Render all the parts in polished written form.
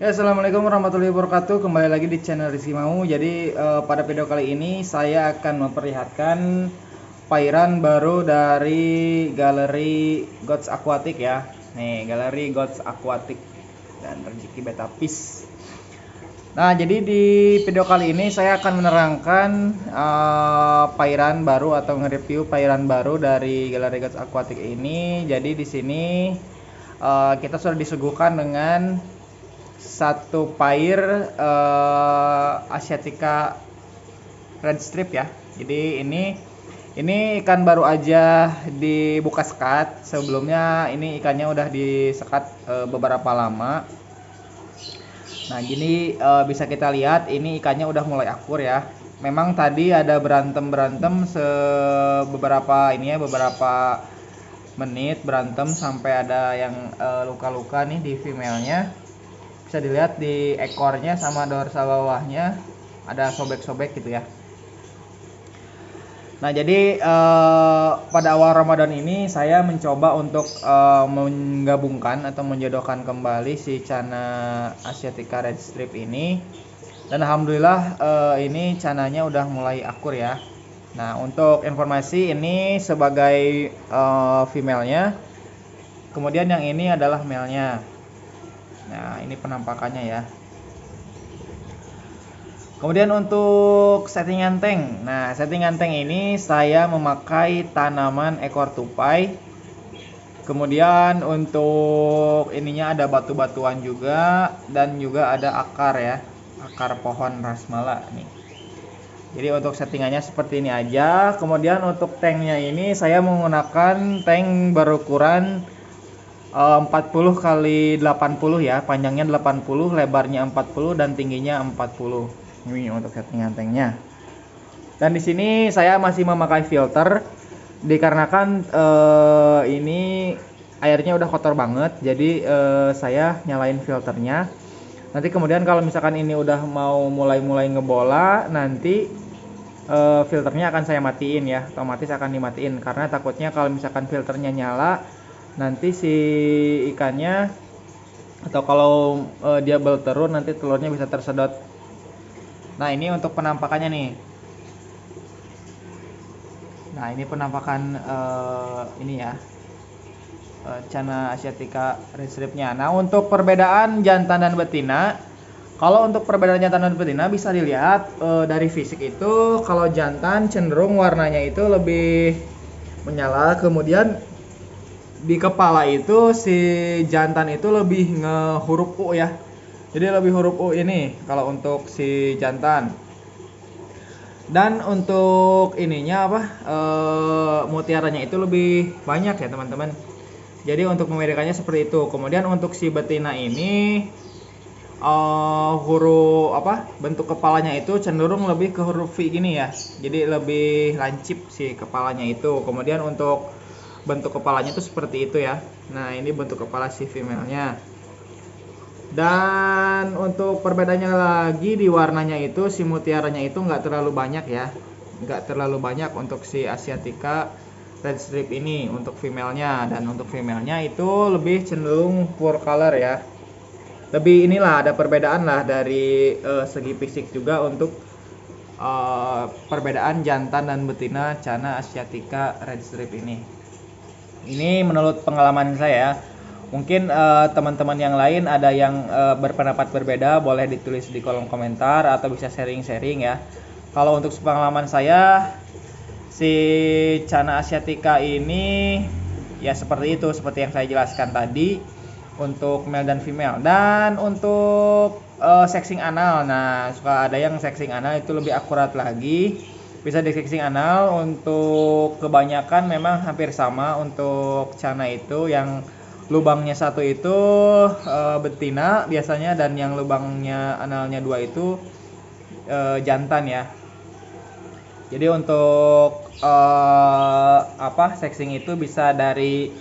Ya, assalamualaikum warahmatullahi wabarakatuh. Kembali lagi di channel Rizky Mau. Jadi pada video kali ini saya akan memperlihatkan pairan baru dari galeri Gods Aquatic ya. Nih, galeri Gods Aquatic dan rezeki beta fish. Nah, jadi di video kali ini saya akan menerangkan pairan baru atau nge-review pairan baru dari galeri Gods Aquatic ini. Jadi di sini kita sudah disuguhkan dengan satu pair Asiatica red strip ya. Jadi ini ikan baru aja dibuka sekat. Sebelumnya ini ikannya udah disekat beberapa lama. Nah, gini bisa kita lihat ini ikannya udah mulai akur ya. Memang tadi ada berantem beberapa beberapa menit berantem sampai ada yang luka-luka nih di female-nya. Bisa dilihat di ekornya sama dorsal bawahnya ada sobek-sobek gitu ya. Nah, jadi pada awal Ramadan ini saya mencoba untuk menggabungkan atau menjodohkan kembali si Channa Asiatica red strip ini, dan alhamdulillah ini cananya udah mulai akur ya. Nah, untuk informasi ini sebagai female-nya, kemudian yang ini adalah male-nya. Nah, ini penampakannya ya. Kemudian untuk settingan tank. Nah, settingan tank ini saya memakai tanaman ekor tupai. Kemudian untuk ininya ada batu-batuan juga dan juga ada akar ya. Akar pohon rasmala nih. Jadi untuk settingannya seperti ini aja. Kemudian untuk tanknya ini saya menggunakan tank berukuran 40 kali 80 ya, panjangnya 80, lebarnya 40 dan tingginya 40. Ini untuk settingan tanknya. Dan di sini saya masih memakai filter dikarenakan ini airnya udah kotor banget. Jadi saya nyalain filternya. Nanti kemudian kalau misalkan ini udah mau mulai ngebola, nanti filternya akan saya matiin ya, otomatis akan dimatiin karena takutnya kalau misalkan filternya nyala nanti si ikannya atau kalau dia bertelur nanti telurnya bisa tersedot. Nah, ini untuk penampakannya nih. Nah, ini penampakan ini ya, Channa Asiatica red stripnya. Nah, untuk perbedaan jantan dan betina, kalau untuk perbedaan jantan dan betina bisa dilihat dari fisik itu. Kalau jantan cenderung warnanya itu lebih menyala, kemudian di kepala itu si jantan itu lebih huruf U ya. Jadi lebih huruf U ini kalau untuk si jantan. Dan untuk ininya mutiaranya itu lebih banyak ya teman-teman. Jadi untuk membedakannya seperti itu. Kemudian untuk si betina ini bentuk kepalanya itu cenderung lebih ke huruf V gini ya. Jadi lebih lancip si kepalanya itu. Kemudian untuk bentuk kepalanya itu seperti itu ya. Nah, ini bentuk kepala si female-nya. Dan untuk perbedaannya lagi di warnanya itu, si mutiaranya itu nggak terlalu banyak ya. Nggak terlalu banyak untuk si Asiatica red strip ini untuk female-nya. Dan untuk female-nya itu lebih cenderung pure color ya. Lebih inilah ada perbedaan lah dari segi fisik juga untuk perbedaan jantan dan betina Channa Asiatica red strip ini. Ini menurut pengalaman saya. Mungkin teman-teman yang lain ada yang berpendapat berbeda, boleh ditulis di kolom komentar atau bisa sharing-sharing ya. Kalau untuk pengalaman saya, si Channa Asiatica ini ya seperti itu, seperti yang saya jelaskan tadi untuk male dan female. Dan untuk sexing anal, nah suka ada yang sexing anal itu lebih akurat lagi. Bisa di sexing anal untuk kebanyakan memang hampir sama. Untuk Channa itu yang lubangnya satu itu betina biasanya, dan yang lubangnya analnya dua itu jantan ya. Jadi untuk sexing itu bisa dari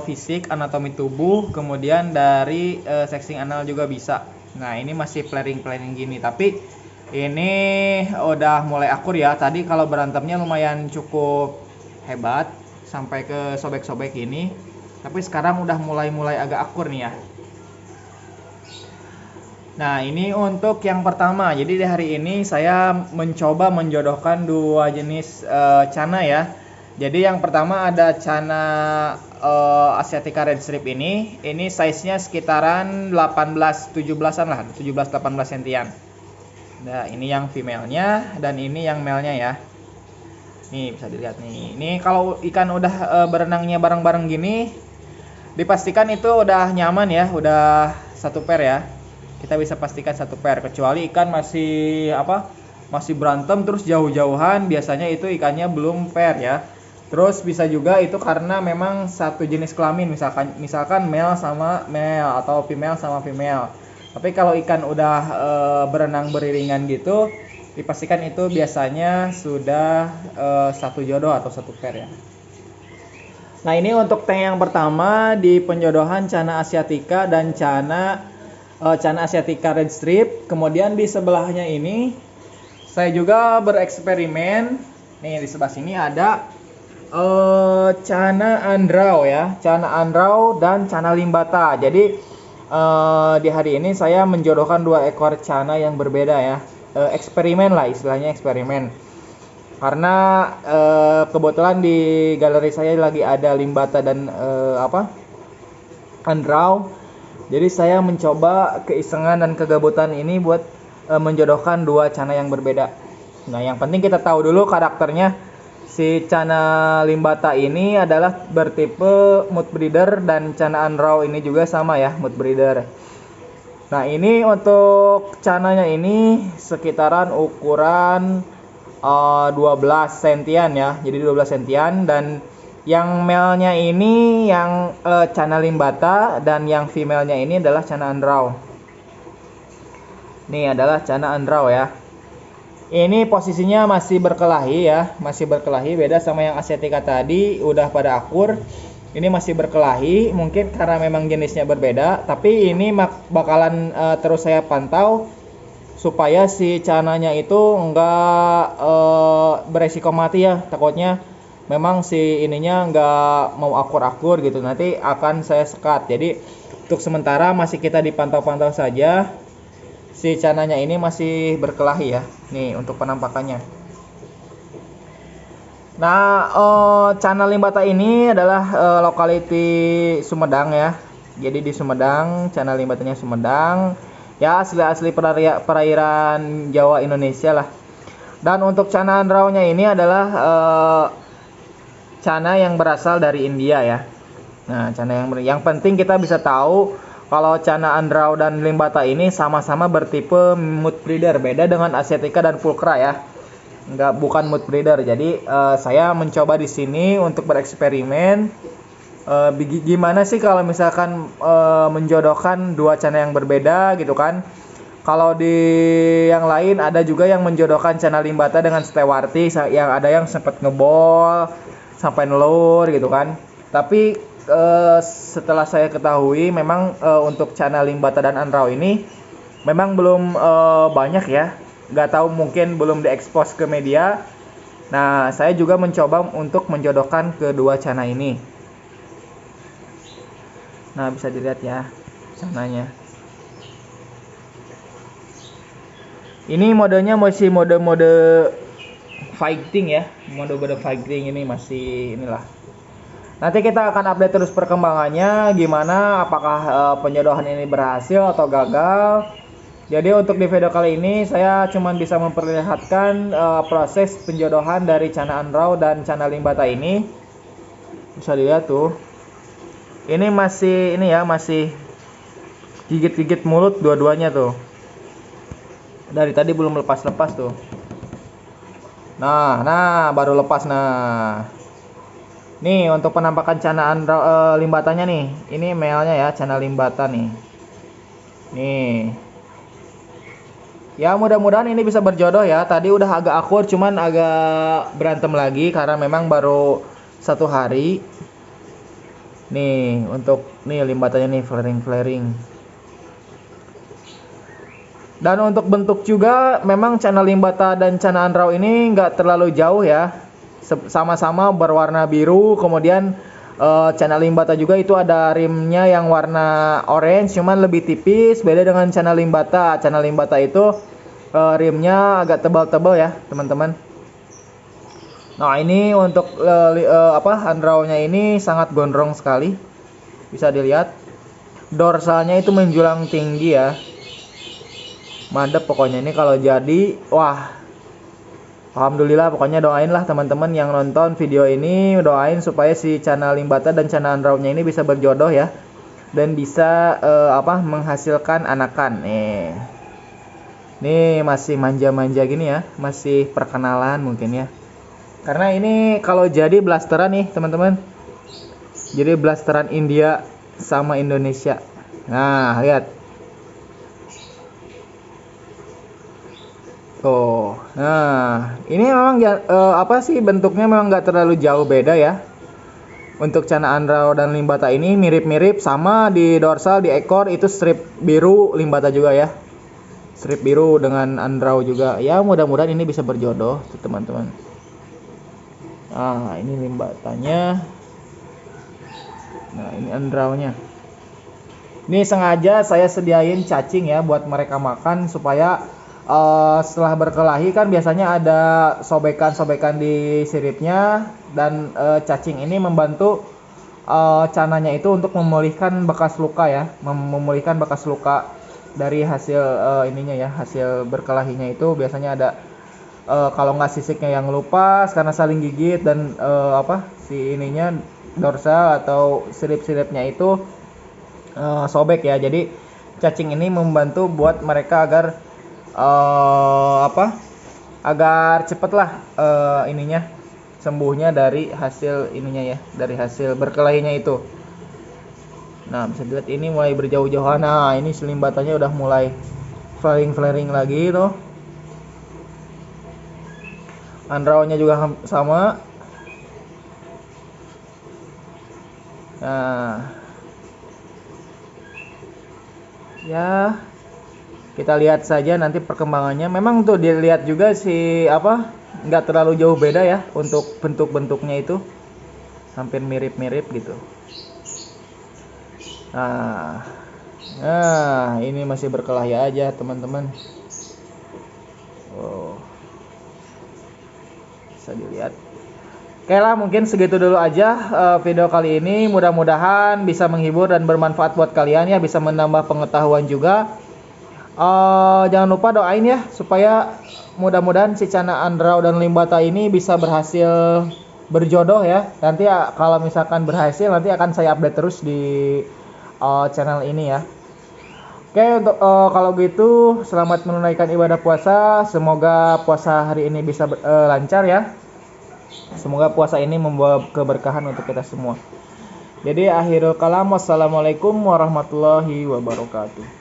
fisik, anatomi tubuh, kemudian dari sexing anal juga bisa. Nah, ini masih planning gini, tapi ini udah mulai akur ya. Tadi kalau berantemnya lumayan cukup hebat sampai ke sobek-sobek ini. Tapi sekarang udah mulai agak akur nih ya. Nah, ini untuk yang pertama. Jadi di hari ini saya mencoba menjodohkan dua jenis cana ya. Jadi yang pertama ada cana Asiatica Red Strip ini. Ini size-nya sekitaran 18 17-an lah, 17 18 sentian. Nah, ini yang female-nya dan ini yang male-nya ya. Nih bisa dilihat nih. Ini kalau ikan udah berenangnya bareng-bareng gini, dipastikan itu udah nyaman ya, udah satu pair ya. Kita bisa pastikan satu pair, kecuali ikan masih masih berantem terus jauh-jauhan, biasanya itu ikannya belum pair ya. Terus bisa juga itu karena memang satu jenis kelamin, misalkan male sama male atau female sama female. Tapi kalau ikan udah berenang beriringan gitu, dipastikan itu biasanya sudah satu jodoh atau satu pair ya. Nah, ini untuk tank yang pertama di penjodohan cana asiatica dan cana Asiatica Red Strip. Kemudian di sebelahnya ini saya juga bereksperimen. Nih di sebelah sini ada cana andrau ya, cana andrau dan cana limbata. Jadi di hari ini saya menjodohkan dua ekor cana yang berbeda ya. Eksperimen lah istilahnya, eksperimen. Karena kebetulan di galeri saya lagi ada limbata dan andrau. Jadi saya mencoba keisengan dan kegabutan ini buat menjodohkan dua cana yang berbeda. Nah, yang penting kita tahu dulu karakternya. Si cana limbata ini adalah bertipe mood breeder dan cana andrau ini juga sama ya, mood breeder. Nah, ini untuk cananya ini sekitaran ukuran 12 sentian ya. Jadi 12 sentian, dan yang male-nya ini yang cana limbata dan yang female-nya ini adalah cana andrau. Ini adalah cana andrau ya. Ini posisinya masih berkelahi ya, masih berkelahi, beda sama yang asiatica tadi udah pada akur. Ini masih berkelahi, mungkin karena memang jenisnya berbeda, tapi ini bakalan terus saya pantau supaya si cananya itu enggak beresiko mati ya. Takutnya memang si ininya nggak mau akur-akur gitu, nanti akan saya sekat. Jadi untuk sementara masih kita dipantau-pantau saja. Si cananya ini masih berkelahi ya. Nih untuk penampakannya. Nah, cana limbata ini adalah lokality Sumedang ya. Jadi di Sumedang, cana limbatanya Sumedang. Ya asli perairan Jawa Indonesia lah. Dan untuk cana andraunya ini adalah cana yang berasal dari India ya. Nah, cana yang penting kita bisa tahu kalau cana andrau dan limbata ini sama-sama bertipe mood breeder, beda dengan asiatica dan pulcra ya. Bukan mood breeder. Jadi saya mencoba di sini untuk bereksperimen. Gimana sih kalau misalkan menjodohkan dua cana yang berbeda gitu kan? Kalau di yang lain ada juga yang menjodohkan cana limbata dengan stewarti, yang ada yang sempat ngebol sampai nelur gitu kan. Tapi setelah saya ketahui memang untuk cana limbata dan andrau ini memang belum banyak ya. Nggak tahu, mungkin belum diekspos ke media. Nah, saya juga mencoba untuk menjodohkan kedua cana ini. Nah, bisa dilihat ya cananya. Ini modenya masih mode fighting ya. Mode fighting ini masih inilah. Nanti kita akan update terus perkembangannya gimana, apakah penjodohan ini berhasil atau gagal. Jadi untuk di video kali ini saya cuma bisa memperlihatkan proses penjodohan dari cana andrau dan cana limbata ini. Bisa dilihat tuh. Ini masih gigit-gigit mulut dua-duanya tuh. Dari tadi belum lepas-lepas tuh. Nah, baru lepas nah. Nih untuk penampakan cana limbatanya nih. Ini male-nya ya, cana limbata nih. Nih. Ya mudah-mudahan ini bisa berjodoh ya. Tadi udah agak akur, cuman agak berantem lagi karena memang baru satu hari. Nih untuk limbatanya nih flaring. Dan untuk bentuk juga memang cana limbata dan cana andrau ini nggak terlalu jauh ya. Sama-sama berwarna biru, kemudian Channel Limbata juga itu ada rimnya yang warna orange, cuman lebih tipis. Beda dengan Channel Limbata. Channel Limbata itu rimnya agak tebal-tebal ya, teman-teman. Nah, ini untuk handrailnya ini sangat gondrong sekali. Bisa dilihat. Dorsalnya itu menjulang tinggi ya. Mantap pokoknya ini kalau jadi, wah. Alhamdulillah, pokoknya doain lah teman-teman yang nonton video ini, doain supaya si Channel Limbata dan Channel handrailnya ini bisa berjodoh ya. Dan bisa menghasilkan anakan. Nih masih manja-manja gini ya, masih perkenalan mungkin ya. Karena ini kalau jadi blasteran nih teman-teman. Jadi blasteran India sama Indonesia. Nah, lihat. Oh, nah ini memang bentuknya memang nggak terlalu jauh beda ya. Untuk Channel handrail dan Limbata ini mirip-mirip, sama di dorsal, di ekor itu strip biru Limbata juga ya. Strip biru dengan handrail juga. Ya mudah-mudahan ini bisa berjodoh teman-teman. Nah, ini Limbatanya. Nah, ini handrailnya. Ini sengaja saya sediain cacing ya buat mereka makan supaya setelah berkelahi kan biasanya ada sobekan-sobekan di siripnya, dan cacing ini membantu cananya itu untuk memulihkan bekas luka ya, memulihkan bekas luka dari hasil hasil berkelahinya itu biasanya ada kalau nggak sisiknya yang lupas karena saling gigit, dan dorsal atau sirip-siripnya itu sobek ya. Jadi cacing ini membantu buat mereka agar agar cepatlah sembuhnya dari hasil dari hasil berkelahinya itu. Nah, bisa dilihat ini mulai berjauh-jauhan. Nah, ini Limbatanya udah mulai flaring lagi tuh. Handrailnya juga sama. Nah, ya kita lihat saja nanti perkembangannya. Memang tuh dilihat juga nggak terlalu jauh beda ya untuk bentuk-bentuknya itu, hampir mirip-mirip gitu. Nah, ini masih berkelahi aja teman-teman. Bisa dilihat. Oke lah, mungkin segitu dulu aja video kali ini. Mudah-mudahan bisa menghibur dan bermanfaat buat kalian ya, bisa menambah pengetahuan juga. Jangan lupa doain ya supaya mudah-mudahan si Channel handrail dan Limbata ini bisa berhasil berjodoh ya. Nanti kalau misalkan berhasil, nanti akan saya update terus di channel ini ya. Oke, untuk kalau gitu selamat menunaikan ibadah puasa. Semoga puasa hari ini bisa lancar ya. Semoga puasa ini membawa keberkahan untuk kita semua. Jadi akhirul kalam, wassalamualaikum warahmatullahi wabarakatuh.